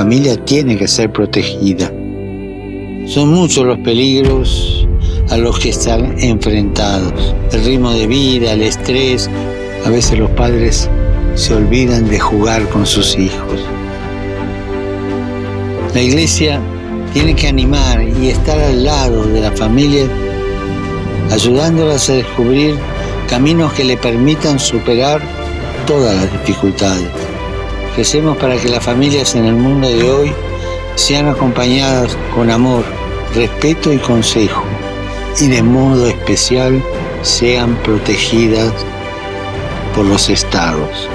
familia tiene que ser protegida. Son muchos los peligros a los que están enfrentados. El ritmo de vida, el estrés. A veces los padres se olvidan de jugar con sus hijos. La iglesia tiene que animar y estar al lado de la familia, ayudándolas a descubrir caminos que le permitan superar todas las dificultades. Recemos para que las familias en el mundo de hoy sean acompañadas con amor, respeto y consejo, y de modo especial sean protegidas por los estados.